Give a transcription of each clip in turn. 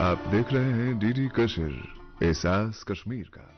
आप देख रहे हैं डीडी कशिर, एहसास कश्मीर का।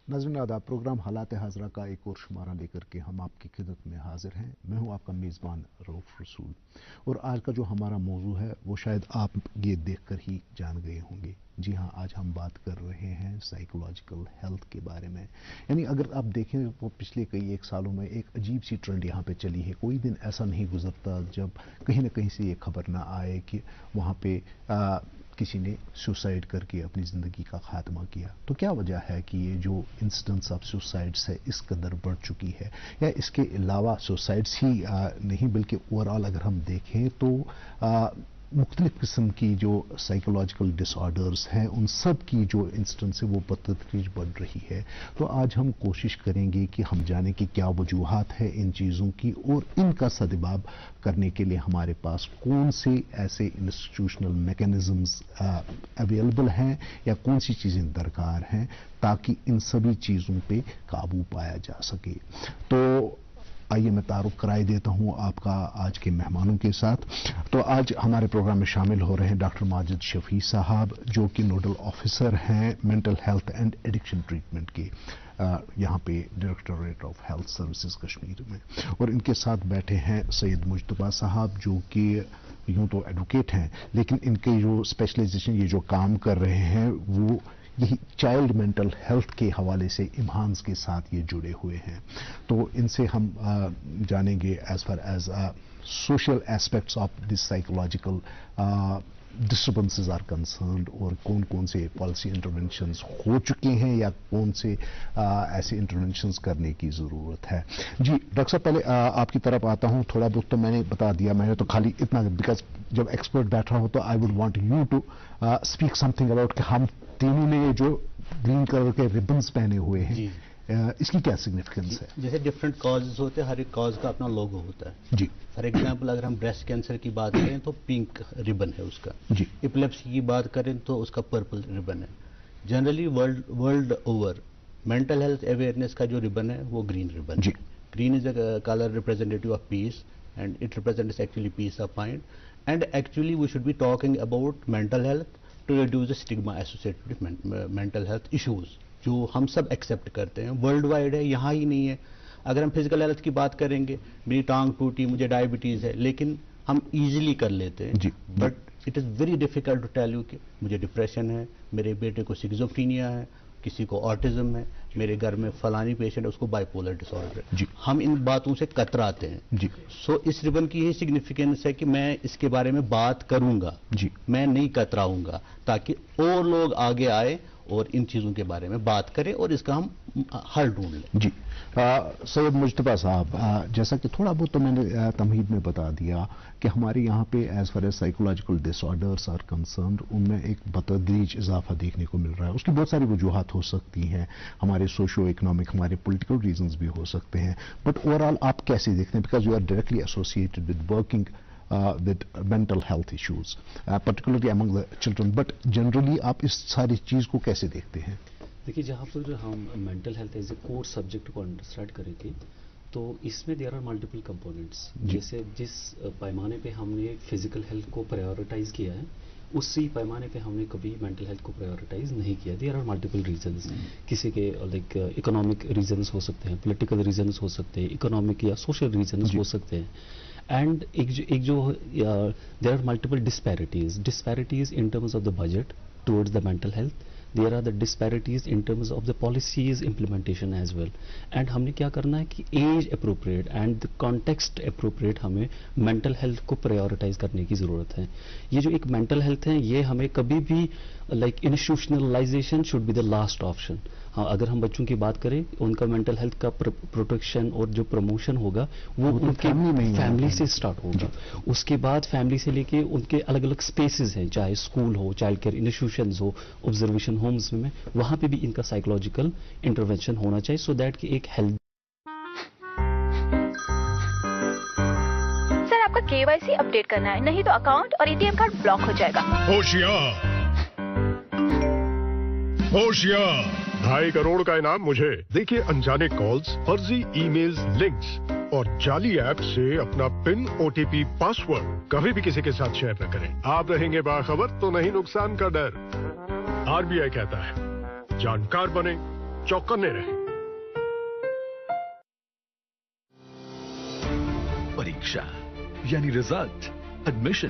नाज़रीन आदाब, प्रोग्राम हालात हाज़रा का एक और शुमारा लेकर के हम आपकी खिदमत में हाजिर हैं। मैं हूं आपका मेज़बान रऊफ रसूल, और आज का जो हमारा मौजू है वो शायद आप ये देखकर ही जान गए होंगे। जी हाँ, आज हम बात कर रहे हैं साइकोलॉजिकल हेल्थ के बारे में। यानी अगर आप देखें तो पिछले कई एक सालों में एक अजीब सी ट्रेंड यहाँ पे चली है। कोई दिन ऐसा नहीं गुजरता जब कहीं ना कहीं से ये खबर ना आए कि वहाँ पे किसी ने सुसाइड करके अपनी ज़िंदगी का खात्मा किया। तो क्या वजह है कि ये जो इंसिडेंट्स ऑफ सुसाइड्स है इस कदर बढ़ चुकी है, या इसके अलावा सुसाइड्स ही नहीं बल्कि ओवरऑल अगर हम देखें तो मुख्तलिफ किस्म की जो साइकोलॉजिकल डिसऑर्डर्स हैं उन सब की जो इंसिडेंस है वो बतदरीज बढ़ रही है। तो आज हम कोशिश करेंगे कि हम जानें कि क्या वजूहात है इन चीज़ों की, और इनका सद्भाव करने के लिए हमारे पास कौन से ऐसे इंस्टीट्यूशनल मैकेनिज़म्स अवेलेबल हैं या कौन सी चीज़ें दरकार हैं ताकि इन सभी चीज़ों पे काबू पाया जा सके। तो आइए मैं तारुफ कराई देता हूं आपका आज के मेहमानों के साथ। तो आज हमारे प्रोग्राम में शामिल हो रहे हैं डॉक्टर माजिद शफी साहब, जो कि नोडल ऑफिसर हैं mental health and addiction treatment के यहाँ पे directorate of health services Kashmir में। और इनके साथ बैठे हैं सैयद मुजतबा साहब, जो कि यूँ तो एडवोकेट हैं लेकिन इनके जो स्पेशलाइजेशन ये जो काम कर रहे हैं वो यही चाइल्ड मेंटल हेल्थ के हवाले से इम्हान्स के साथ ये जुड़े हुए हैं। तो इनसे हम जानेंगे as far as social aspects of this psychological disturbances are concerned, और कौन कौन से पॉलिसी इंटरवेंशंस हो चुके हैं या कौन से ऐसे इंटरवेंशंस करने की ज़रूरत है। जी डॉक्टर साहब, पहले आपकी तरफ आता हूं। थोड़ा बहुत तो मैंने बता दिया, मैंने तो खाली इतना, बिकॉज जब एक्सपर्ट बैठा हो तो I would want you to speak something about कि हम तीनों ने ये जो ग्रीन कलर के रिबन्स पहने हुए हैं इसकी क्या सिग्निफिकेंस है। जैसे डिफरेंट कॉजेज होते हैं, हर एक कॉज का अपना लोगो होता है। जी फॉर एग्जांपल अगर हम ब्रेस्ट कैंसर की बात करें तो पिंक रिबन है उसका। जी एपिलेप्सी की बात करें तो उसका पर्पल रिबन है। Generally world over mental health awareness का जो रिबन है वो ग्रीन रिबन है। Green is a colour representative of peace and it represents actually peace of mind, and actually we should be talking about mental health to reduce the stigma associated with mental health issues, जो हम सब accept करते हैं। World wide है, यहाँ ही नहीं है। अगर हम फिजिकल हेल्थ की बात करेंगे, मेरी टांग टूटी, मुझे डायबिटीज़ है, लेकिन हम इजीली कर लेते हैं। But it is very difficult to tell you कि मुझे डिप्रेशन है, मेरे बेटे को सिक्सोफ्रीनिया है, किसी को ऑटिज्म है, मेरे घर में फलानी पेशेंट है उसको बाइपोलर डिसऑर्डर है। हम इन बातों से कतराते हैं। सो इस रिबन की यही सिग्निफिकेंस है कि मैं इसके बारे में बात करूंगा, मैं नहीं कतराऊंगा, ताकि और लोग आगे आए और इन चीज़ों के बारे में बात करें और इसका हम हल ढूंढ लें। जी सैयद मुजतबा साहब, जैसा कि थोड़ा बहुत तो मैंने तमहीद में बता दिया कि हमारे यहाँ पे as far as psychological disorders are concerned, उनमें एक बतदरीज इजाफा देखने को मिल रहा है। उसकी बहुत सारी वजूहात हो सकती हैं, हमारे सोशो इकोनॉमिक, हमारे पॉलिटिकल रीजंस भी हो सकते हैं। बट ओवरऑल आप कैसे देखते हैं, because you are directly associated with working with mental health issues, particularly among the children, but generally आप इस सारी चीज़ को कैसे देखते हैं? देखिए, जहाँ पर हम mental health as a core subject को अंडरस्टैंड करेंगे तो इसमें देयर आर मल्टीपल कंपोनेंट्स। जैसे जिस पैमाने पे हमने फिजिकल हेल्थ को प्रायोरिटाइज किया है, उसी पैमाने पे हमने कभी मेंटल हेल्थ को प्रायोरिटाइज नहीं किया। There are multiple reasons. किसी के लाइक इकोनॉमिक रीजंस हो सकते हैं, पॉलिटिकल रीजंस हो सकते हैं, इकोनॉमिक या सोशल रीजंस हो सकते हैं, एंड एक जो there are multiple disparities in terms of the budget towards the mental health. There are the disparities in terms of the policies implementation as well. And हमने क्या करना है कि as appropriate and the context appropriate हमें mental health को prioritise करने की ज़रूरत है। ये जो एक मेंटल हेल्थ है, ये हमें कभी भी like institutionalisation should be the last option. हाँ, अगर हम बच्चों की बात करें, उनका मेंटल हेल्थ का प्रोटेक्शन और जो प्रमोशन होगा वो उनके फैमिली से स्टार्ट होगा। उसके बाद फैमिली से लेके उनके अलग अलग स्पेसेस हैं, चाहे स्कूल हो, चाइल्ड केयर इंस्टीट्यूशंस हो, ऑब्जर्वेशन होम्स में, वहां पे भी इनका साइकोलॉजिकल इंटरवेंशन होना चाहिए, सो दैट कि एक हेल्थ। सर, आपका केवाईसी अपडेट करना है, नहीं तो अकाउंट और एटीएम कार्ड ब्लॉक हो जाएगा। होशियार, होशियार, 2.5 करोड़ का इनाम मुझे। देखिए अनजाने कॉल्स, फर्जी ईमेल्स, लिंक्स और जाली ऐप से अपना पिन, ओटीपी, पासवर्ड कभी भी किसी के साथ शेयर न करें। आप रहेंगे बाखबर तो नहीं नुकसान का डर। आरबीआई कहता है, जानकार बने, चौकन्ने रहें। परीक्षा यानी रिजल्ट, एडमिशन,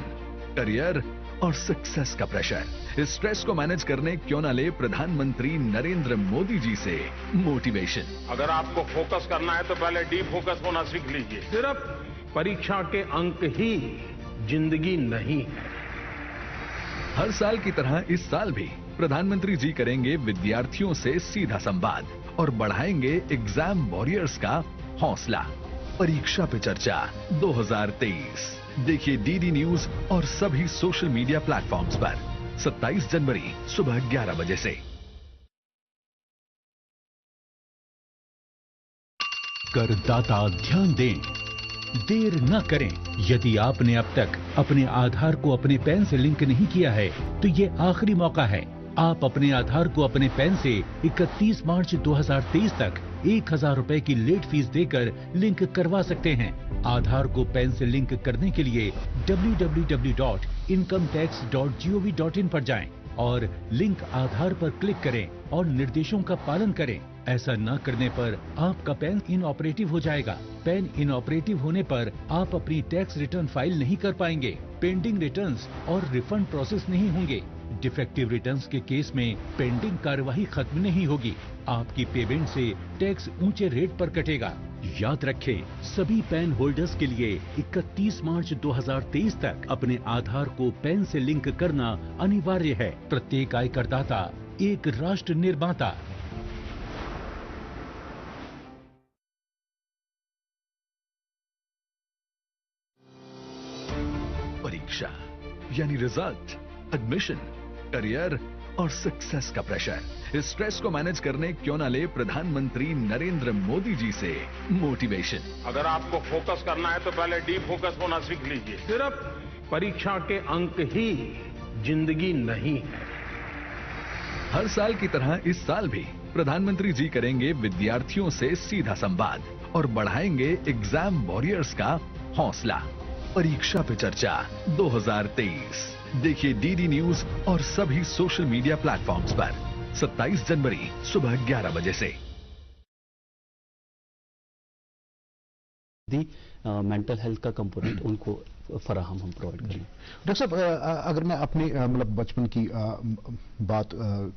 करियर और सक्सेस का प्रेशर। इस स्ट्रेस को मैनेज करने क्यों ना ले प्रधानमंत्री नरेंद्र मोदी जी से मोटिवेशन। अगर आपको फोकस करना है तो पहले डी फोकस होना सीख लीजिए। सिर्फ परीक्षा के अंक ही जिंदगी नहीं है। हर साल की तरह इस साल भी प्रधानमंत्री जी करेंगे विद्यार्थियों से सीधा संवाद और बढ़ाएंगे एग्जाम वॉरियर्स का हौसला। परीक्षा पे चर्चा 2023 देखिए डीडी न्यूज और सभी सोशल मीडिया प्लेटफॉर्म्स पर 27 जनवरी सुबह 11 बजे से। करदाता ध्यान दें, देर न करें। यदि आपने अब तक अपने आधार को अपने पैन से लिंक नहीं किया है तो ये आखिरी मौका है। आप अपने आधार को अपने पैन से 31 मार्च 2023 तक 1000 रुपए की लेट फीस देकर लिंक करवा सकते हैं। आधार को पैन से लिंक करने के लिए www.incometax.gov.in पर जाएं और लिंक आधार पर क्लिक करें और निर्देशों का पालन करें। ऐसा न करने पर आपका पैन इनऑपरेटिव हो जाएगा। पैन इनऑपरेटिव होने पर आप अपनी टैक्स रिटर्न फाइल नहीं कर पाएंगे। पेंडिंग रिटर्न्स और रिफंड प्रोसेस नहीं होंगे। डिफेक्टिव रिटर्न्स के केस में पेंडिंग कार्यवाही खत्म नहीं होगी। आपकी पेमेंट से टैक्स ऊंचे रेट पर कटेगा। याद रखें, सभी पैन होल्डर्स के लिए 31 मार्च 2023 तक अपने आधार को पैन से लिंक करना अनिवार्य है। प्रत्येक आयकरदाता एक राष्ट्र निर्माता। परीक्षा यानी रिजल्ट, एडमिशन, करियर और सक्सेस का प्रेशर। इस स्ट्रेस को मैनेज करने क्यों ना ले प्रधानमंत्री नरेंद्र मोदी जी से मोटिवेशन। अगर आपको फोकस करना है तो पहले डी फोकस होना सीख लीजिए। सिर्फ परीक्षा के अंक ही जिंदगी नहीं है। हर साल की तरह इस साल भी प्रधानमंत्री जी करेंगे विद्यार्थियों से सीधा संवाद और बढ़ाएंगे एग्जाम वॉरियर्स का हौसला। परीक्षा पे चर्चा 2023 देखिए डीडी न्यूज और सभी सोशल मीडिया प्लेटफॉर्म्स पर 27 जनवरी सुबह 11 बजे से। मेंटल हेल्थ का कंपोनेंट उनको फराहम हम प्रोवाइड करें। डॉक्टर साहब, अगर मैं अपने मतलब बचपन की बात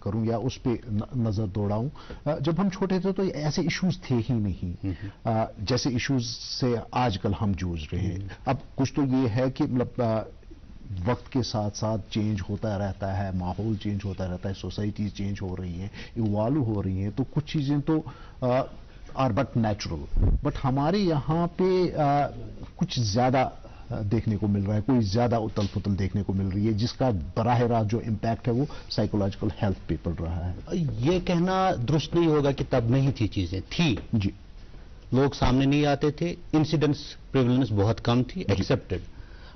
करूं या उस पे नजर दौड़ाऊं, जब हम छोटे थे तो ऐसे इश्यूज थे ही नहीं जैसे इश्यूज से आजकल हम जूझ रहे हैं। अब कुछ तो ये है कि मतलब वक्त के साथ साथ चेंज होता रहता है, माहौल चेंज होता रहता है, सोसाइटीज चेंज हो रही हैं, इवॉल्व हो रही हैं, तो कुछ चीजें तो आर बट नेचुरल, बट हमारे यहाँ पे कुछ ज्यादा देखने को मिल रहा है, कोई ज्यादा उतल पुतल देखने को मिल रही है, जिसका बराह रास्त जो इम्पैक्ट है वो साइकोलॉजिकल हेल्थ पे पड़ रहा है। ये कहना दुरुस्त नहीं होगा कि तब नहीं थी, चीजें थी जी, लोग सामने नहीं आते थे, इंसिडेंट्स प्रिवलेंस बहुत कम थी, एक्सेप्टेड।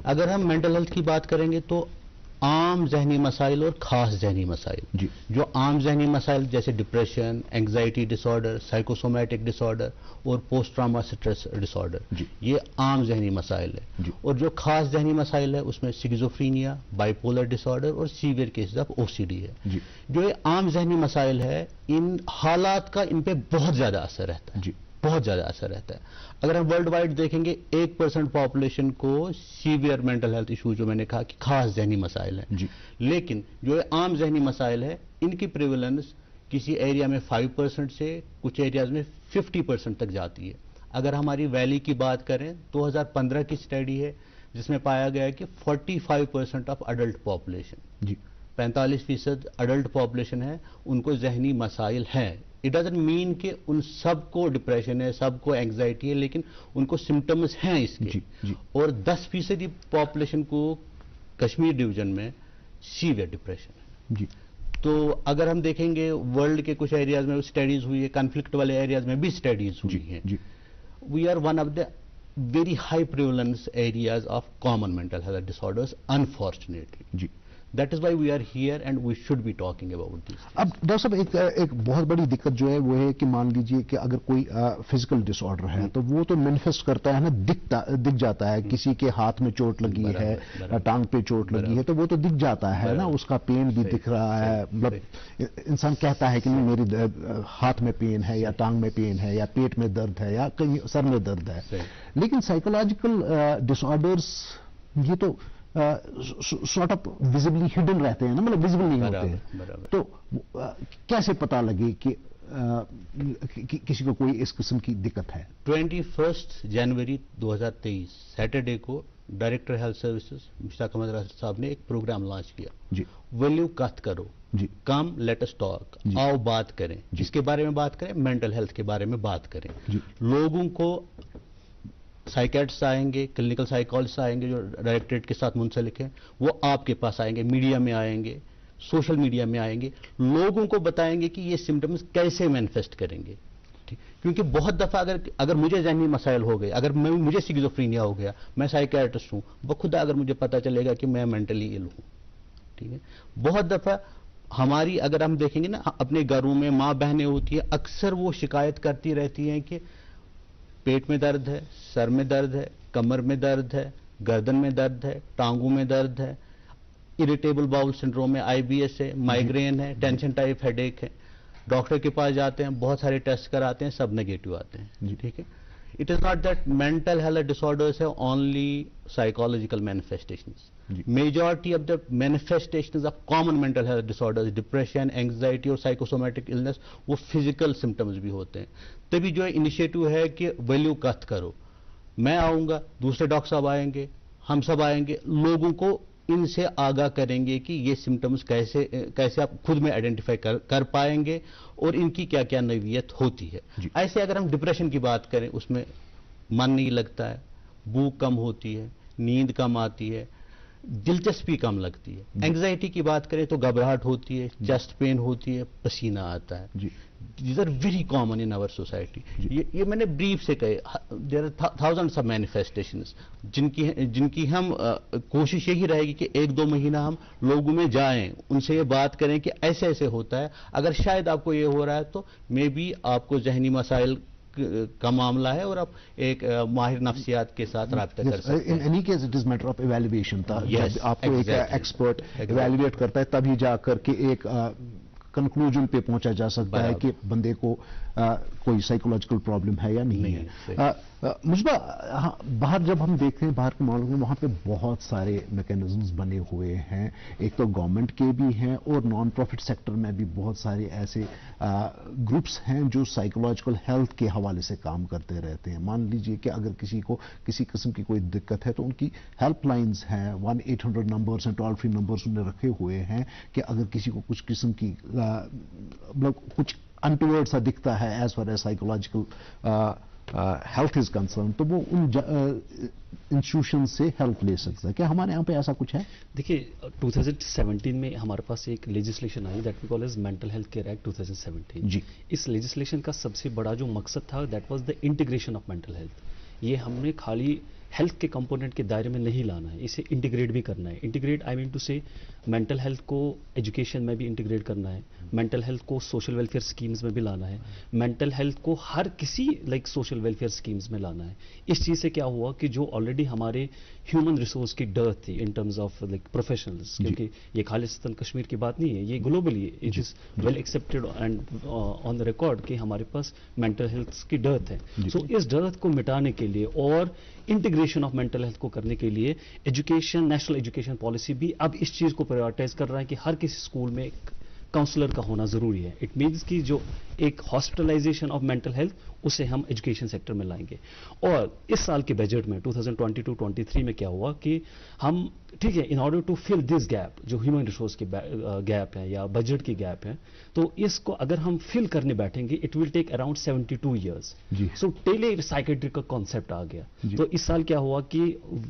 अगर हम मेंटल हेल्थ की बात करेंगे तो आम जहनी मसाइल और खास जहनी मसाइल, जो आम जहनी मसाइल जैसे depression, anxiety disorder, psychosomatic disorder और पोस्ट ट्रॉमा स्ट्रेस डिसऑर्डर, ये आम जहनी मसाइल है। और जो खास जहनी मसाइल है उसमें सिकिज़ोफ्रीनिया, बाइपोलर डिसऑर्डर और सीवियर केसेस ऑफ ओसीडी है। जो ये आम जहनी मसाइल है, इन हालात का इन पे बहुत ज्यादा असर रहता है, बहुत ज्यादा असर रहता है। अगर हम वर्ल्ड वाइड देखेंगे 1% पॉपुलेशन को सीवियर मेंटल हेल्थ इशू, जो मैंने कहा कि खास जहनी मसाइल है, लेकिन जो आम जहनी मसाइल है इनकी प्रिवेलेंस किसी एरिया में 5% से कुछ एरियाज में 50% तक जाती है। अगर हमारी वैली की बात करें, 2015 की स्टडी है जिसमें पाया गया कि 45% of adult population, 45% adult population है, उनको जहनी मसाइल हैं, اٹ ڈزنٹ مین کہ ان سب کو ڈپریشن ہے, سب کو اینگزائٹی ہے, لیکن ان کو سمٹمز ہیں اس کے. اور 10% پاپولیشن کو کشمیر ڈویژن میں سیویئر ڈپریشن ہے. جی. تو اگر ہم دیکھیں گے ورلڈ کے کچھ ایریاز میں اسٹڈیز ہوئی ہے, کنفلکٹ والے ایریاز میں بھی اسٹڈیز ہوئی ہیں. We are one of the very high prevalence areas of common mental health disorders unfortunately. جی. That is why we are here and we should be talking about this. اب doctor صاحب ایک بہت بڑی دقت جو ہے وہ ہے کہ مان لیجئے کہ اگر کوئی فزیکل ڈس آرڈر ہے تو وہ تو مینیفیسٹ کرتا ہے نا, دکھ جاتا ہے. کسی کے ہاتھ میں چوٹ لگی ہے, ٹانگ پہ چوٹ لگی ہے, تو وہ تو دکھ جاتا ہے نا, اس کا پین بھی دکھ رہا ہے. مطلب انسان کہتا ہے کہ نہیں میری ہاتھ میں پین ہے یا ٹانگ میں پین ہے یا پیٹ میں درد ہے یا کہیں سر میں درد ہے. لیکن سائیکولوجیکل ڈس آرڈرز یہ تو سارٹ آف ویزبلی ہڈن رہتے ہیں نا, مطلب ویزبل نہیں ہوتے. تو کیسے پتا لگے کہ کسی کو کوئی اس قسم کی دقت ہے؟ 21 جنوری 2023 سیٹرڈے کو ڈائریکٹر ہیلتھ سروسز مشتاق احمد راشد صاحب نے ایک پروگرام لانچ کیا. جی. ویلیو کت کرو, کم لیٹ اس ٹاک, آؤ بات کریں. جس کے بارے میں بات کریں, مینٹل ہیلتھ کے بارے میں بات کریں. لوگوں کو سائیکیٹرسٹ آئیں گے, کلینکل سائیکالوجسٹ آئیں گے جو ڈائریکٹریٹ کے ساتھ منسلک ہیں, وہ آپ کے پاس آئیں گے, میڈیا میں آئیں گے, سوشل میڈیا میں آئیں گے, لوگوں کو بتائیں گے کہ یہ سمٹمز کیسے مینیفیسٹ کریں گے. کیونکہ بہت دفعہ اگر مجھے ذہنی مسائل ہو گئے, اگر مجھے سکیزوفرینیا ہو گیا, میں سائیکیٹرسٹ ہوں, بخدا اگر مجھے پتا چلے گا کہ میں مینٹلی ال ہوں. ٹھیک ہے. بہت دفعہ ہماری اگر ہم دیکھیں گے نا اپنے گھروں میں ماں بہنیں ہوتی ہیں, اکثر وہ شکایت کرتی رہتی ہیں کہ پیٹ میں درد ہے, سر میں درد ہے, کمر میں درد ہے, گردن میں درد ہے, ٹانگوں میں درد ہے, اریٹیبل باؤل سنڈروم ہے, آئی بی ایس ہے, مائیگرین ہے, ٹینشن ٹائپ ہیڈ ایک ہے. ڈاکٹر کے پاس جاتے ہیں, بہت سارے ٹیسٹ کراتے ہیں, سب نیگیٹو آتے ہیں. ٹھیک ہے. It is not that mental health disorders ہے only psychological manifestations. Majority of the manifestations of common mental health disorders, depression, anxiety اور سائیکوسومیٹک النس, وہ فزیکل سمٹمز بھی ہوتے ہیں. تبھی جو انیشیٹو ہے کہ ویلیو کت کرو, میں آؤں گا, دوسرے ڈاکٹر صاحب آئیں گے, ہم سب آئیں گے, لوگوں کو ان سے آگاہ کریں گے کہ یہ سمٹمز کیسے آپ خود میں آئیڈینٹیفائی کر پائیں گے اور ان کی کیا کیا نوعیت ہوتی ہے. ایسے اگر ہم ڈپریشن کی بات کریں, اس میں من نہیں لگتا ہے, بھوک کم ہوتی ہے, نیند کم آتی ہے, دلچسپی کم لگتی ہے. اینگزائٹی کی بات کریں تو گھبراہٹ ہوتی ہے, چیسٹ پین ہوتی ہے, پسینہ آتا ہے. These are very common in our society. یہ میں نے بریف سے کہے, there are thousands of manifestations جن کی ہم کوشش یہی رہے گی کہ 1-2 مہینہ ہم لوگوں میں جائیں, ان سے یہ بات کریں کہ ایسے ایسے ہوتا ہے. اگر شاید آپ کو یہ ہو رہا ہے تو مے بی آپ کو ذہنی مسائل کا معاملہ ہے اور آپ ایک ماہر نفسیات کے ساتھ رابطہ کر سکتے ہیں. In any case it is matter of evaluation. جب آپ کو ایک ایکسپرٹ ایویلویٹ کرتا ہے تبھی جا کر کے ایک کنکلوژن پہ پہنچا جا سکتا ہے کہ بندے کو کوئی سائیکولوجیکل پرابلم ہے یا نہیں ہے. مصباح, باہر جب ہم دیکھتے ہیں باہر کے ملک میں, وہاں پہ بہت سارے میکینزمز بنے ہوئے ہیں. ایک تو گورنمنٹ کے بھی ہیں اور نان پروفٹ سیکٹر میں بھی بہت سارے ایسے گروپس ہیں جو سائیکولوجیکل ہیلتھ کے حوالے سے کام کرتے رہتے ہیں. مان لیجئے کہ اگر کسی کو کسی قسم کی کوئی دقت ہے تو ان کی ہیلپ لائنز ہیں, 1-800 نمبرز ہیں, ٹول فری نمبرز انہیں رکھے ہوئے ہیں کہ اگر کسی کو کچھ قسم کی کچھ انٹورڈ سا دکھتا ہے as far as psychological health is concern تو وہ ان انسٹیٹیوشن سے ہیلپ لے سکتا ہے. کیا ہمارے یہاں پہ ایسا کچھ ہے؟ دیکھیے 2017 میں ہمارے پاس ایک legislation I that we call as mental health care act 2017. جی. اس لیجسلیشن کا سب سے بڑا جو مقصد تھا that was the integration of mental health. یہ ہم نے خالی ہیلتھ کے کمپوننٹ کے دائرے میں نہیں لانا ہے, اسے انٹیگریٹ بھی کرنا ہے. انٹیگریٹ آئی مین ٹو سے مینٹل ہیلتھ کو ایجوکیشن میں بھی انٹیگریٹ کرنا ہے, مینٹل ہیلتھ کو سوشل ویلفیئر اسکیمز میں بھی لانا ہے, مینٹل ہیلتھ کو ہر کسی سوشل ویلفیئر اسکیمز میں لانا ہے. اس چیز سے کیا ہوا کہ جو آلریڈی ہمارے ہیومن ریسورس کی ڈرتھ تھی ان ٹرمز آف پروفیشنلز, کیونکہ یہ خالصتاً کشمیر کی بات نہیں ہے, یہ globally it is well accepted and on the record کہ ہمارے پاس مینٹل ہیلتھ کی ڈرتھ ہے. سو اس ڈرتھ کو مٹانے کے لیے اور انٹیگریشن آف مینٹل ہیلتھ کو کرنے کے لیے ایجوکیشن, نیشنل ایجوکیشن پالیسی بھی اب اس چیز کو پرائیورٹائز کر رہا ہے کہ ہر کسی اسکول میں ایک کاؤنسلر کا ہونا ضروری ہے. اٹ مینس کہ جو एक हॉस्पिटलाइजेशन ऑफ मेंटल हेल्थ, उसे हम एजुकेशन सेक्टर में लाएंगे। और इस साल के बजट में 2022-23 में क्या हुआ कि हम, ठीक है, in order to fill this gap, जो ह्यूमन रिसोर्स की गैप है या बजट की गैप है, तो इसको अगर हम फिल करने बैठेंगे it will take around 72 years. So tele psychiatry का कॉन्सेप्ट आ गया। तो इस साल क्या हुआ कि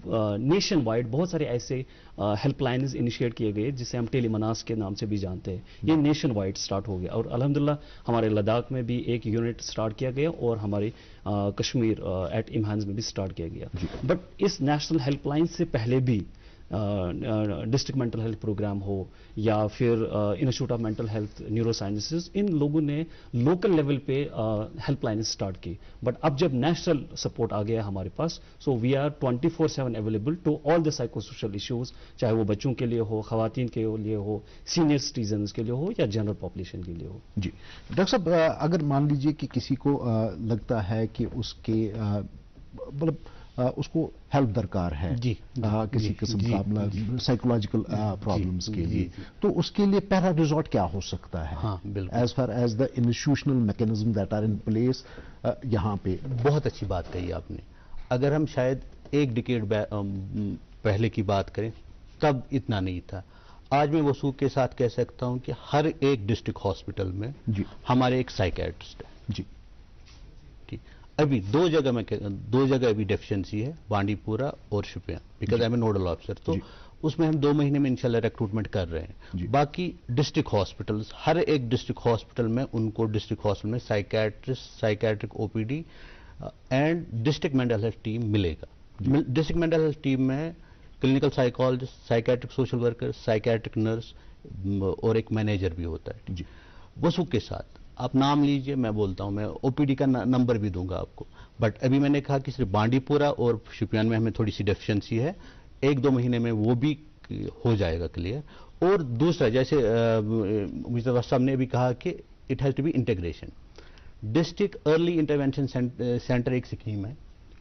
नेशन वाइड बहुत सारे ऐसे हेल्पलाइंस इनिशिएट किए गए जिसे हम टेलीमनास के नाम से भी जानते हैं। ये नेशन वाइड स्टार्ट हो गया और अल्हम्दुलिल्लाह हमारे लद्दाख में भी एक यूनिट स्टार्ट किया गया और हमारे कश्मीर एट इम्हांस में भी स्टार्ट किया गया। बट इस नेशनल हेल्पलाइन से पहले भी डिस्ट्रिक्ट मेंटल हेल्थ प्रोग्राम हो या फिर institute of mental health neurosciences, इन लोगों ने लोकल लेवल पे हेल्पलाइन स्टार्ट की। बट अब जब नेशनल सपोर्ट आ गया हमारे पास, so we are 24/7 available to all the psychosocial issues, चाहे वो बच्चों के लिए हो, खवातीन के लिए हो, सीनियर सिटीजन्स के लिए हो या जनरल पॉपुलेशन के लिए हो। जी डॉक्टर साहब, अगर मान लीजिए कि किसी को लगता है कि उसके मतलब उसको हेल्प दरकार है जी, किसी किस्म का साइकोलॉजिकल प्रॉब्लम्स के लिए, तो उसके लिए पहला रिजॉर्ट क्या हो सकता है? हाँ, बिल्कुल। As far as the institutional mechanism that are in place, यहाँ पे बहुत अच्छी बात कही आपने। अगर हम शायद एक डिकेड पहले की बात करें तब इतना नहीं था। आज मैं वसूख के साथ कह सकता हूं कि हर एक डिस्ट्रिक्ट हॉस्पिटल में हमारे एक साइकियाट्रिस्ट है जी। ठीक, अभी दो जगह अभी डेफिशिएंसी है, बांडीपुरा और Shopian, because I am a nodal officer, तो उसमें हम 2 महीने में इंशाल्लाह रिक्रूटमेंट कर रहे हैं। बाकी डिस्ट्रिक्ट हॉस्पिटल्स, हर एक डिस्ट्रिक्ट हॉस्पिटल में उनको डिस्ट्रिक्ट हॉस्पिटल में psychiatrist, psychiatric OPD and district mental health team मिलेगा। डिस्ट्रिक्ट मेंटल हेल्थ टीम में clinical psychologist, psychiatric social worker, psychiatric nurse और एक मैनेजर भी होता है जी। वसूख के साथ आप नाम लीजिए, मैं बोलता हूं, मैं ओपीडी का नंबर भी दूंगा आपको। बट अभी मैंने कहा कि सिर्फ बांडीपुरा और शोपियान में हमें थोड़ी सी डेफिशिएंसी है, 1-2 महीने में वो भी हो जाएगा क्लियर। और दूसरा, जैसे मुस्तफा साहब ने भी कहा कि it has to be integration. District early intervention centre एक स्कीम है,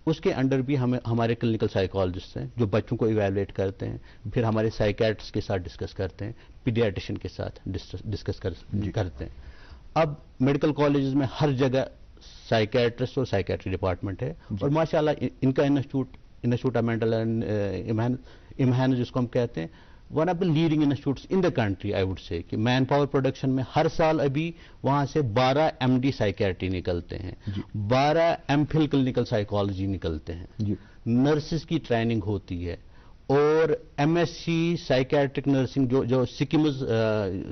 उसके अंडर भी हमारे क्लिनिकल साइकोलॉजिस्ट हैं जो बच्चों को इवैल्यूएट करते हैं, फिर हमारे साइकियाट्रिस्ट के साथ डिस्कस करते हैं, पीडियाट्रिशियन के साथ डिस्कस करते हैं। अब मेडिकल कॉलेजेस में हर जगह साइकियाट्रिस्ट और साइकियाट्री डिपार्टमेंट है और माशाल्लाह इनका इंस्टीट्यूट ऑफ मेंटल इम्हान जिसको हम कहते हैं, one of the leading institutes in the country, I would say कि मैन पावर प्रोडक्शन में हर साल अभी वहां से 12 MD साइकियाट्री निकलते हैं, 12 MPhil क्लिनिकल साइकोलॉजी निकलते हैं, नर्सिस की ट्रेनिंग होती है और MSc साइकियाट्रिक नर्सिंग जो सिक्किम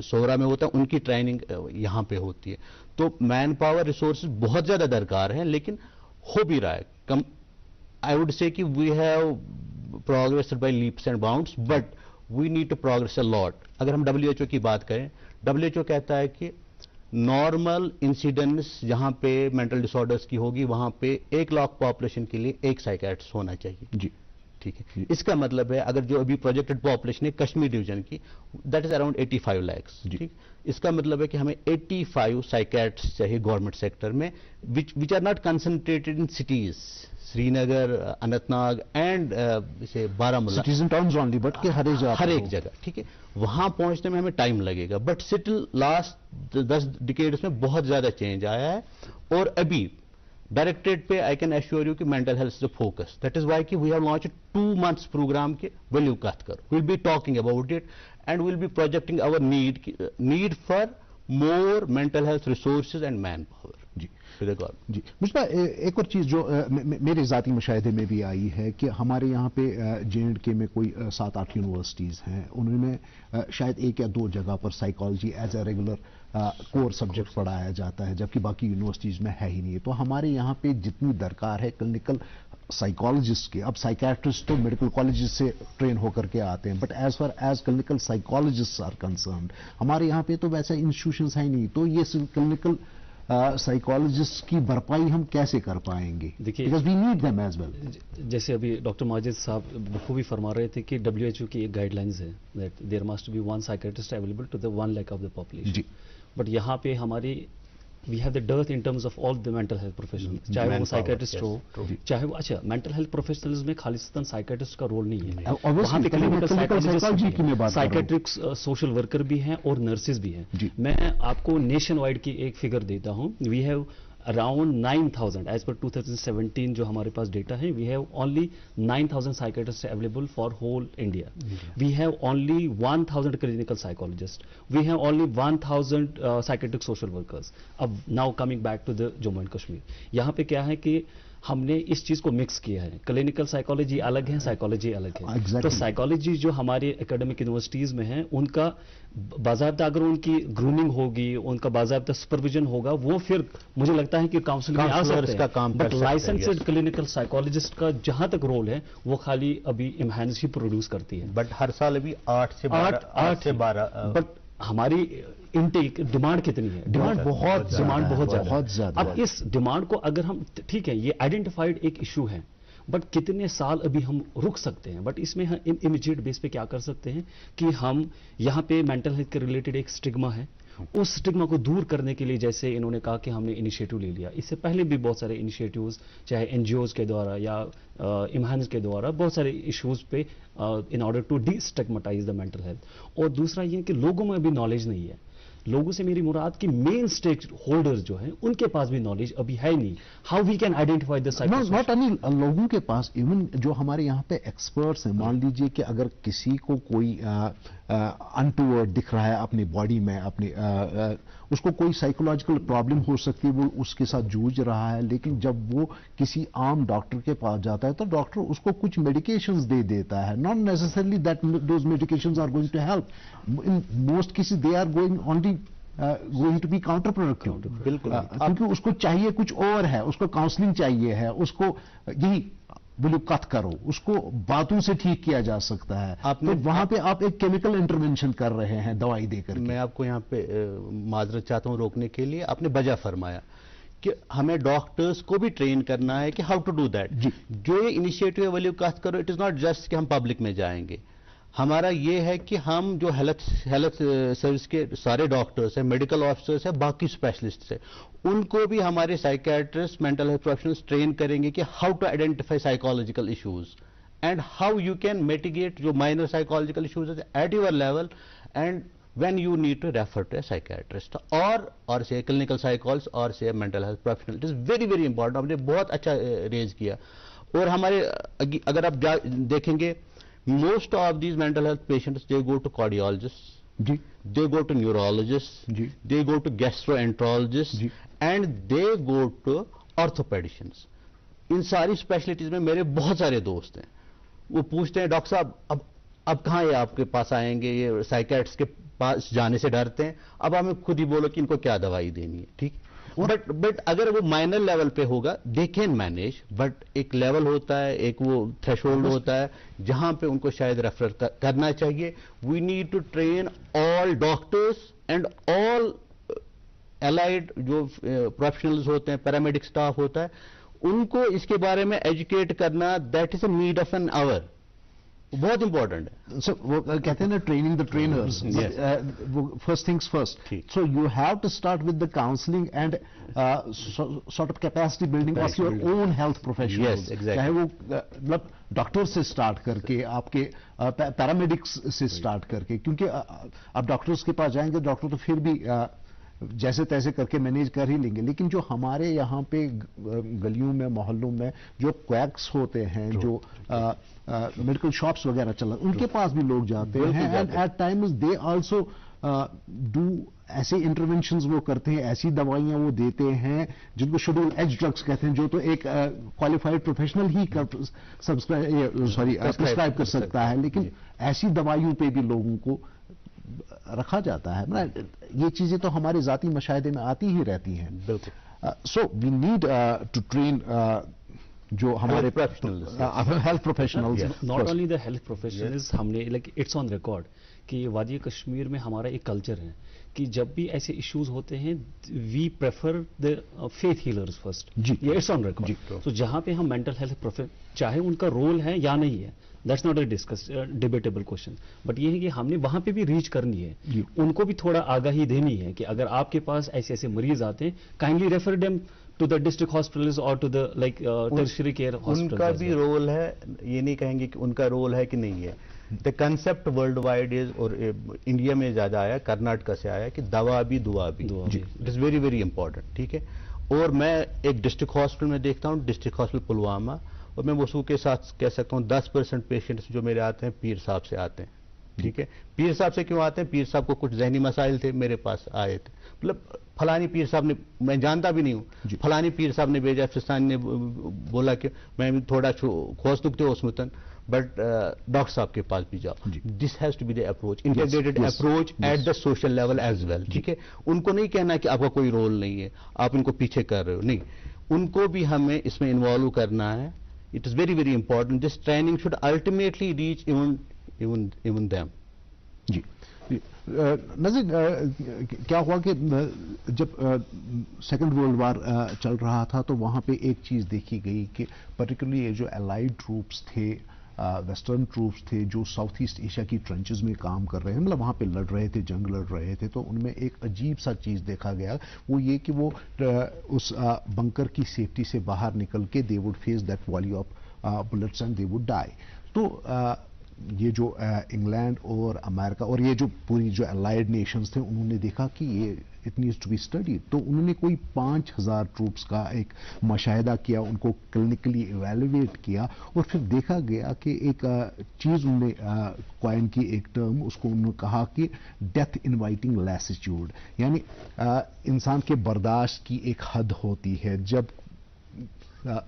सोहरा में होता है उनकी ट्रेनिंग यहाँ पे होती है। तो मैन पावर रिसोर्सेज बहुत ज्यादा दरकार है, लेकिन हो भी रहा है कम। आई वुड से कि we have progressed by leaps and bounds, but we need to progress a lot. अगर हम WHO की बात करें, WHO कहता है कि नॉर्मल इंसिडेंस जहां पे मेंटल डिसऑर्डर्स की होगी वहां पे 1 लाख पॉपुलेशन के लिए एक साइकियाट्रिस्ट होना चाहिए जी। ठीक है, इसका मतलब है अगर जो अभी प्रोजेक्टेड पॉपुलेशन है कश्मीर डिवीजन की, दैट इज अराउंड 85 lakhs। ठीक, इसका मतलब है कि हमें 85 साइकियाट्रिस्ट चाहिए गवर्नमेंट सेक्टर में, which are not concentrated in cities, Srinagar, Anantnag and Baramulla, cities in towns only, but के हर एक जगह। ठीक है, वहां पहुंचने में हमें टाइम लगेगा, बट स्टिल लास्ट 10 डिकेड्स में बहुत ज्यादा चेंज आया है। और अभी डायरेक्टरेट पे आई कैन एश्योर यू कि mental health is focus, that is why कि we have launch 2 months program के वैल्यू कथ करो, will be talking about it and will be projecting our need for more mental health resources and manpower जी। जी मुझे एक और चीज़ जो मेरे ज़ाती मुशाहिदे में भी आई है कि हमारे यहाँ पे J&K में कोई 7-8 यूनिवर्सिटीज़ हैं, उन्होंने शायद 1 या 2 जगह पर psychology as a regular core subject पढ़ाया जाता है, जबकि बाकी यूनिवर्सिटीज़ में है ही नहीं। तो हमारे यहाँ पे जितनी दरकार है क्लिनिकल साइकोलॉजिस्ट के, अब साइकियाट्रिस्ट तो मेडिकल कॉलेज से ट्रेन होकर के आते हैं, but as far as clinical psychologists are concerned हमारे यहाँ पे तो वैसे इंस्टीट्यूशंस है नहीं। तो ये क्लिनिकल साइकोलॉजिस्ट की भरपाई हम कैसे कर पाएंगे? देखिए, because we need them as well. जैसे अभी डॉक्टर माजिद साहब बखूबी फरमा रहे थे कि WHO की एक गाइडलाइंस है that there must be 1 psychiatrist available to the 1 lakh of the population. But यहाँ पे हमारी we have the dearth in terms of all the mental health professionals, चाहे वो साइकेट्रिस्ट हो, चाहे वो, अच्छा मेंटल हेल्थ प्रोफेशनल्स में खालिस्तान साइकेट्रिस्ट का रोल नहीं है, वहाँ पे clinical psychologist, psychiatric social worker भी हैं और नर्सेज भी हैं। मैं आपको नेशन वाइड की एक फिगर देता हूँ, we have around 9,000 as per 2017 जो हमारे पास डेटा है, we have only 9,000 psychiatrists available for whole India. We have only 1,000 clinical psychologists. We have only 1,000 psychiatric social workers. अब now coming back to the Jammu and Kashmir, यहाँ पे क्या है कि हमने इस चीज को मिक्स किया है, क्लिनिकल साइकोलॉजी अलग है, साइकोलॉजी अलग है। exactly. तो साइकोलॉजी जो हमारे एकेडमिक यूनिवर्सिटीज में है, उनका बाज़ाब्ता अगर उनकी ग्रूमिंग होगी, उनका बाज़ाब्ता सुपरविजन होगा, वो फिर मुझे लगता है कि काउंसलिंग में आ सकते हैं। बट लाइसेंस्ड क्लिनिकल साइकोलॉजिस्ट का जहां तक रोल है वो खाली अभी इम्हांस ही प्रोड्यूस करती है। बट हर साल अभी 8 से 12 बट हमारी इनटेक डिमांड कितनी है? डिमांड बहुत ज्यादा। अब इस डिमांड को अगर हम, ठीक है ये आइडेंटिफाइड एक इशू है, बट कितने साल अभी हम रुक सकते हैं? बट इसमें हम इमीडिएट बेस पे क्या कर सकते हैं कि हम यहाँ पे मेंटल हेल्थ के रिलेटेड एक स्टिग्मा है, उस स्टिग्मा को दूर करने के लिए जैसे इन्होंने कहा कि हमने इनिशिएटिव ले लिया, इससे पहले भी बहुत सारे इनिशिएटिव्स चाहे एनजीओज के द्वारा या इम्हान्स के द्वारा बहुत सारे इश्यूज पे in order to destigmatize the mental health. और दूसरा ये कि लोगों में अभी नॉलेज नहीं है, लोगों से मेरी मुराद की मेन स्टेक होल्डर्स जो हैं उनके पास भी नॉलेज अभी है नहीं। How we can identify the psychosocial, not only लोगों के पास, इवन जो हमारे यहाँ पे एक्सपर्ट्स हैं, मान लीजिए कि अगर किसी को कोई अनटूवर्ड दिख रहा है अपनी बॉडी में, अपनी उसको कोई साइकोलॉजिकल प्रॉब्लम हो सकती है, वो उसके साथ जूझ रहा है, लेकिन जब वो किसी आम डॉक्टर के पास जाता है तो डॉक्टर उसको कुछ मेडिकेशंस दे देता है, not necessarily that those medications are going to help, in most cases they are going only going to be counterproductive. बिल्कुल, क्योंकि उसको चाहिए कुछ और है, उसको काउंसलिंग चाहिए है, उसको यही बोलो कट करो, उसको बातों से ठीक किया जा सकता है। तो वहां पे आप एक केमिकल इंटरवेंशन कर रहे हैं दवाई देकर। मैं आपको यहाँ पे माजरत चाहता हूँ रोकने के लिए, आपने बजा फरमाया कि हमें डॉक्टर्स को भी ट्रेन करना है कि हाउ टू डू दैट। जो ये इनिशिएटिव वैल्यू कास्ट करो, इट इज नॉट जस्ट कि हम पब्लिक में जाएंगे, हमारा ये है कि हम जो हेल्थ सर्विस के सारे डॉक्टर्स हैं, मेडिकल ऑफिसर्स हैं, बाकी स्पेशलिस्ट्स हैं, उनको भी हमारे psychiatrist, mental health professionals train करेंगे कि how to identify psychological issues and how you can mitigate जो minor psychological issues at your level and when you need to refer to a psychiatrist or say a clinical psychologist or say a mental health professional. It is very very important. आपने बहुत अच्छा raise किया। और हमारे अगर आप देखेंगे, most of these mental health patients, they go to cardiologists, they go to neurologists, they go to gastroenterologists, and they go to orthopedicians. इन सारी स्पेशलिटीज में मेरे बहुत सारे दोस्त हैं, वो पूछते हैं डॉक्टर साहब अब कहाँ ये आपके पास आएंगे, ये साइकियाट्रिस्ट के पास जाने से डरते हैं, अब हमें खुद ही बोलो कि इनको क्या दवाई देनी है, ठीक। बट अगर वो माइनर लेवल पे होगा दे कैन मैनेज, बट एक लेवल होता है, एक वो थ्रेशोल्ड होता है जहां पे उनको शायद रेफर करना चाहिए। We need to train all doctors and all allied जो प्रोफेशनल्स होते हैं, पैरामेडिक स्टाफ होता है, उनको इसके बारे में एजुकेट करना, that is a need of an hour, बहुत इंपॉर्टेंट है। सो वो कहते हैं ना training the trainers, first things first, so you have to start with the counselling and sort of capacity building of your own health professionals, चाहे वो मतलब doctor से स्टार्ट करके आपके पैरामेडिक्स से स्टार्ट करके, क्योंकि आप डॉक्टर्स के पास जाएंगे, डॉक्टर तो फिर भी जैसे तैसे करके मैनेज कर ही लेंगे, लेकिन जो हमारे यहाँ पे गलियों में मोहल्लों में जो क्वैक्स होते हैं, जो मेडिकल शॉप्स वगैरह चल रहे, उनके पास भी लोग जाते हैं, and at times they also do ऐसे इंटरवेंशंस वो करते हैं, ऐसी दवाइयां वो देते हैं जिनको शेड्यूल एच ड्रग्स कहते हैं, जो तो एक क्वालिफाइड प्रोफेशनल ही प्रिस्क्राइब कर सकता है, लेकिन ऐसी दवाइयों पे भी लोगों को रखा जाता है। ये चीजें तो हमारे जाती मशाहिदे में आती ही रहती हैं। बिल्कुल। So we need to train जो हमारे health professionals, not only the health professionals, हमने लाइक इट्स ऑन रिकॉर्ड कि वादी कश्मीर में हमारा एक कल्चर है कि जब भी ऐसे इश्यूज होते हैं we prefer the faith healers first, ये इट्स ऑन रिकॉर्ड। तो जहां पे हम मेंटल हेल्थ चाहे उनका रोल है या नहीं है, That's not a debatable question. But یہ ہے کہ ہم نے وہاں پہ بھی ریچ کرنی ہے, ان کو بھی تھوڑا آگاہی دینی ہے کہ اگر آپ کے پاس ایسے ایسے مریض آتے ہیں, kindly refer them to the district hospitals or to the like tertiary care hospitals. ان کا بھی رول ہے, یہ نہیں کہیں گے کہ ان کا رول ہے کہ نہیں ہے. The concept world wide is, اور انڈیا میں زیادہ آیا, کرناٹکا سے آیا, کہ دوا بھی دعا بھی. It is very very important. ٹھیک ہے. اور میں ایک ڈسٹرکٹ ہاسپٹل میں دیکھتا ہوں, ڈسٹرکٹ ہاسپٹل پلوامہ, اور میں وصول کے ساتھ کہہ سکتا ہوں 10% پیشنٹس جو میرے آتے ہیں پیر صاحب سے آتے ہیں. ٹھیک ہے. پیر صاحب سے کیوں آتے ہیں؟ پیر صاحب کو کچھ ذہنی مسائل تھے, میرے پاس آئے تھے. مطلب فلانی پیر صاحب نے, میں جانتا بھی نہیں ہوں, فلانی پیر صاحب نے بھیجا, فستانی نے بولا کہ میں تھوڑا کھوس دکھتے ہو اسمتن, بٹ ڈاکٹر صاحب کے پاس بھی جاؤ. This has to be the approach, integrated approach at the social level as well. ٹھیک ہے. ان کو نہیں کہنا کہ آپ کا کوئی رول نہیں ہے, آپ ان کو پیچھے کر رہے ہو, نہیں, ان کو بھی ہمیں اس میں انوالو کرنا ہے. It is very very important. This training should ultimately reach even them. جی نظر, کیا ہوا کہ جب سیکنڈ ورلڈ وار چل رہا تھا تو وہاں پہ ایک چیز دیکھی گئی کہ پرٹیکولرلی یہ جو الائیڈ ٹروپس تھے, ویسٹرن ٹروپس تھے جو ساؤتھ ایسٹ ایشیا کی ٹرنچز میں کام کر رہے ہیں, مطلب وہاں پہ لڑ رہے تھے, جنگ لڑ رہے تھے, تو ان میں ایک عجیب سا چیز دیکھا گیا, وہ یہ کہ وہ اس بنکر کی سیفٹی سے باہر نکل کے they would face that volley of bullets and they would die. تو یہ جو انگلینڈ اور امریکہ اور یہ جو پوری جو الائیڈ نیشنز تھے, انہوں نے دیکھا کہ یہ it needs to be studied. تو انہوں نے کوئی 5000 ٹروپس کا ایک مشاہدہ کیا, ان کو کلینکلی ایویلویٹ کیا, اور پھر دیکھا گیا کہ ایک چیز انہوں نے کوائن کی, ایک ٹرم, اس کو انہوں نے کہا کہ ڈیتھ انوائٹنگ لیسیچیوڈ, یعنی انسان کے برداشت کی ایک حد ہوتی ہے. جب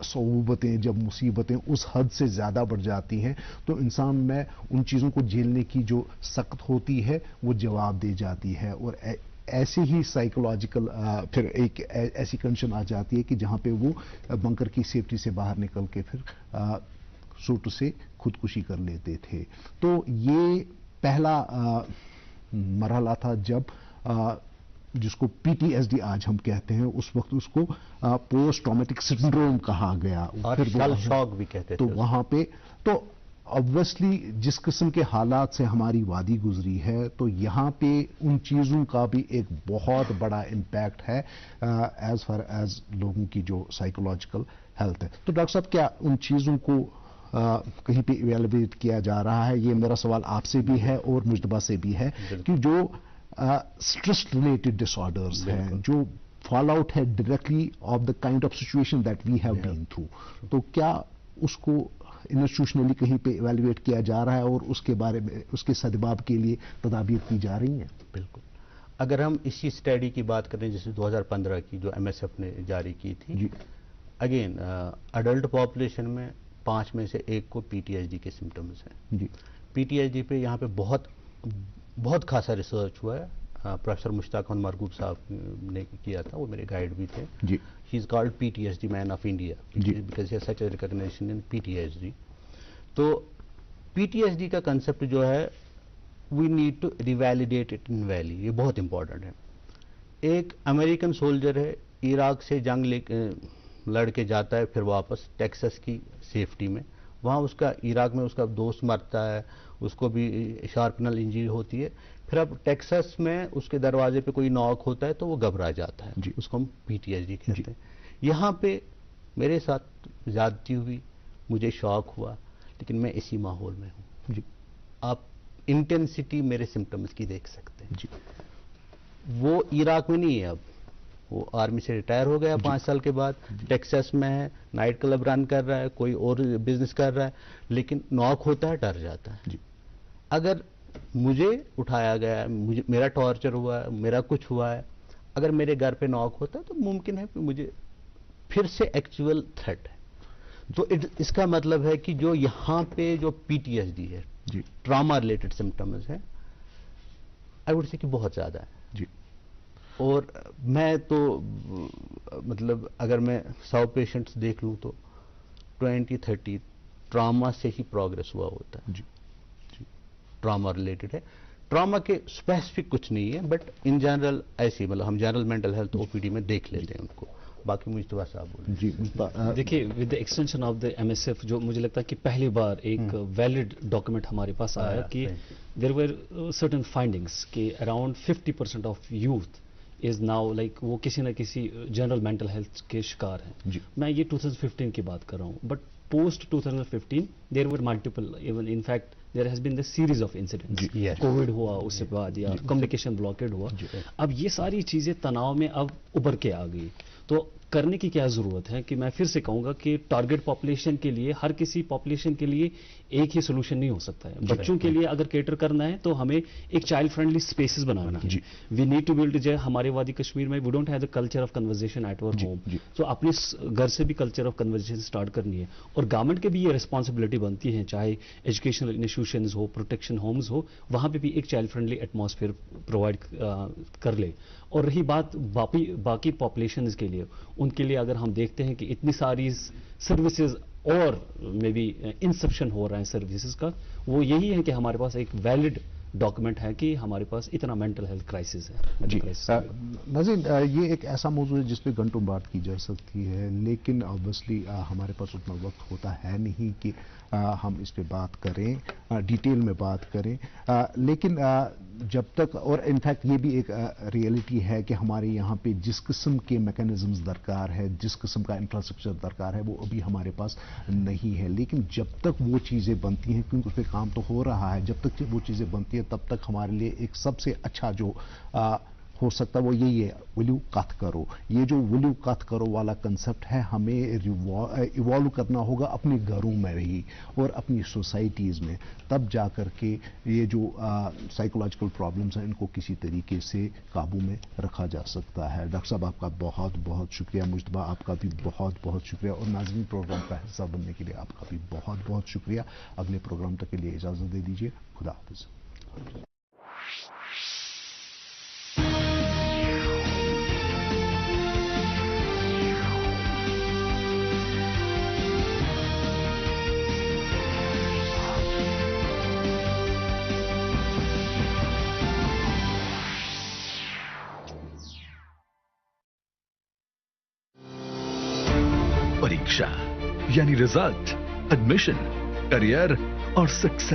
صعوبتیں, جب مصیبتیں اس حد سے زیادہ بڑھ جاتی ہیں تو انسان میں ان چیزوں کو جھیلنے کی جو سخت ہوتی ہے وہ جواب دے جاتی ہے, اور ایسے ہی سائیکولوجیکل پھر ایک ایسی کنڈیشن آ جاتی ہے کہ جہاں پہ وہ بنکر کی سیفٹی سے باہر نکل کے پھر سوٹ سے خودکشی کر لیتے تھے. تو یہ پہلا مرحلہ تھا جب جس کو پی ٹی ایس ڈی آج ہم کہتے ہیں, اس وقت اس کو پوسٹ ٹرامیٹک سنڈروم کہا گیا, شل شاک بھی کہتے تھے. تو وہاں پہ تو obviously جس قسم کے حالات سے ہماری وادی گزری ہے, تو یہاں پہ ان چیزوں کا بھی ایک بہت بڑا امپیکٹ ہے ایز فار ایز لوگوں کی جو سائیکولوجیکل ہیلتھ ہے. تو ڈاکٹر صاحب, کیا ان چیزوں کو کہیں پہ ایویلویٹ کیا جا رہا ہے؟ یہ میرا سوال آپ سے بھی ہے اور مجتبیٰ سے بھی ہے کہ جو اسٹریس ریلیٹڈ ڈس آرڈرز ہیں, جو فال آؤٹ ہے directly of the kind of situation that we have been through, تو کیا اس کو انسٹیٹیوشنلی کہیں پہ ایویلویٹ کیا جا رہا ہے اور اس کے بارے میں, اس کے سدباب کے لیے تدابیر کی جا رہی ہیں؟ بالکل. اگر ہم اسی اسٹڈی کی بات کریں جیسے 2015 کی جو MSF نے جاری کی تھی, اگین اڈلٹ پاپولیشن میں 5 میں سے 1 کو PTSD کے سمٹمز ہیں. PTSD پہ یہاں پہ بہت خاصا ریسرچ ہوا ہے. پروفیسر مشتاق احمد مرغوب صاحب نے کیا تھا, وہ میرے گائیڈ بھی تھے. He is called PTSD man of India because he has such a recognition in PTSD. تو PTSD کا کنسیپٹ جو ہے we need to revalidate it in valley, یہ بہت امپورٹنٹ ہے. ایک امریکن سولجر ہے, عراق سے جنگ لڑ کے جاتا ہے, پھر واپس ٹیکسس کی سیفٹی میں, وہاں اس کا عراق میں اس کا دوست مرتا ہے, اس کو بھی شارپنل انجری ہوتی ہے, پھر اب ٹیکسس میں اس کے دروازے پہ کوئی ناک ہوتا ہے تو وہ گھبرا جاتا ہے, اس کو ہم PTSD کہتے ہیں. یہاں پہ میرے ساتھ زیادتی ہوئی, مجھے شوق ہوا, لیکن میں اسی ماحول میں ہوں. آپ انٹینسٹی میرے سمٹمز کی دیکھ سکتے ہیں. وہ عراق میں نہیں ہے, اب وہ آرمی سے ریٹائر ہو گیا 5 سال کے بعد, ٹیکسس میں ہے, نائٹ کلب رن کر رہا ہے, کوئی اور بزنس کر رہا ہے, لیکن ناک ہوتا ہے ڈر جاتا ہے. اگر مجھے اٹھایا گیا, میرا ٹارچر ہوا ہے, میرا کچھ ہوا ہے, اگر میرے گھر پہ ناک ہوتا ہے تو ممکن ہے کہ مجھے پھر سے ایکچوئل تھریٹ ہے. تو اس کا مطلب ہے کہ جو یہاں پہ جو PTSD ہے, ٹراما ریلیٹڈ سمٹمز ہیں, آئی وڈ سے کہ بہت زیادہ ہے. اور میں تو مطلب اگر میں 100 پیشنٹس دیکھ لوں تو 20-30 ٹراما سے ہی پروگرس ہوا ہوتا ہے. ٹراما ریلیٹڈ ہے. ٹراما کے اسپیسیفک کچھ نہیں ہے, بٹ ان جنرل ایسی, مطلب ہم جنرل مینٹل ہیلتھ OPD میں دیکھ لیتے ہیں ان کو. बाकी मुझतबा साहब बोले। जी देखिए, with the extension of the MSF, जो मुझे लगता है कि पहली बार एक वैलिड डॉक्यूमेंट हमारे पास आया कि देयर वर सर्टेन फाइंडिंग्स कि around 50% of youth is now like वो किसी न किसी जनरल मेंटल हेल्थ के शिकार हैं। मैं ये 2015 की बात कर रहा हूँ, but post 2015 there were multiple, even in fact there has been the series of incidents. Covid हुआ उससे बाद, या कम्युनिकेशन ब्लॉकेड हुआ। अब ये सारी चीजें तनाव में अब उभर के आ गई। तो करने की क्या जरूरत है कि मैं फिर से कहूंगा कि टारगेट पॉपुलेशन के लिए, हर किसी पॉपुलेशन के लिए एक ही सोल्यूशन नहीं हो सकता है। बच्चों के लिए अगर केटर करना है तो हमें एक चाइल्ड फ्रेंडली स्पेसेस बनाना है। वी नीड टू बिल्ड, जो हमारे वादी कश्मीर में we don't have the culture of conversation at our home, तो अपने घर से भी कल्चर ऑफ कन्वर्सेशन स्टार्ट करनी है। और गवर्नमेंट के भी ये रिस्पॉन्सिबिलिटी बनती है, चाहे एजुकेशनल इंस्टीट्यूशंस हो, प्रोटेक्शन होम्स हो, वहां पे भी एक चाइल्ड फ्रेंडली एटमॉस्फेयर प्रोवाइड कर ले। और रही बात बाकी पॉपुलेशन के लिए, उनके लिए अगर हम देखते हैं कि इतनी सारी सर्विसेज और मे बी इंसफिशिएंट हो रहा है सर्विसेज का, वो यही है कि हमारे पास एक वैलिड डॉक्यूमेंट है कि हमारे पास इतना मेंटल हेल्थ क्राइसिस है। जी नाज़रीन, ये एक ऐसा मौजू है जिस पे घंटों बात की जा सकती है, लेकिन ऑब्वियसली हमारे पास उतना वक्त होता है नहीं कि हम इस पे बात करें, डिटेल में बात करें। लेकिन जब तक, और इनफैक्ट ये भी एक रियलिटी है कि हमारे यहाँ पे जिस किस्म के मैकेनिज्म्स दरकार है, जिस किस्म का इंफ्रास्ट्रक्चर दरकार है, वो अभी हमारे पास नहीं है। लेकिन जब तक वो चीज़ें बनती हैं, क्योंकि उस पर काम तो हो रहा है, जब तक वो चीज़ें बनती हैं तब तक हमारे लिए एक सबसे अच्छा जो हो सकता है वो यही है, विल यू कथ करो। ये जो विल यू कथ करो वाला कंसेप्ट है, हमें इवॉल्व करना होगा अपने घरों में भी और अपनी सोसाइटीज़ में, तब जा कर के ये जो साइकोलॉजिकल प्रॉब्लम्स हैं इनको किसी तरीके से काबू में रखा जा सकता है। डॉक्टर साहब, आपका बहुत बहुत शुक्रिया। मुज्तबा, आपका भी बहुत बहुत शुक्रिया। और नाज़रीन, प्रोग्राम का हिस्सा बनने के लिए आपका भी बहुत बहुत शुक्रिया। अगले प्रोग्राम तक के लिए इजाज़त दे दीजिए। खुदा हाफिज़। परीक्षा यानी रिजल्ट, एडमिशन, करियर और सक्सेस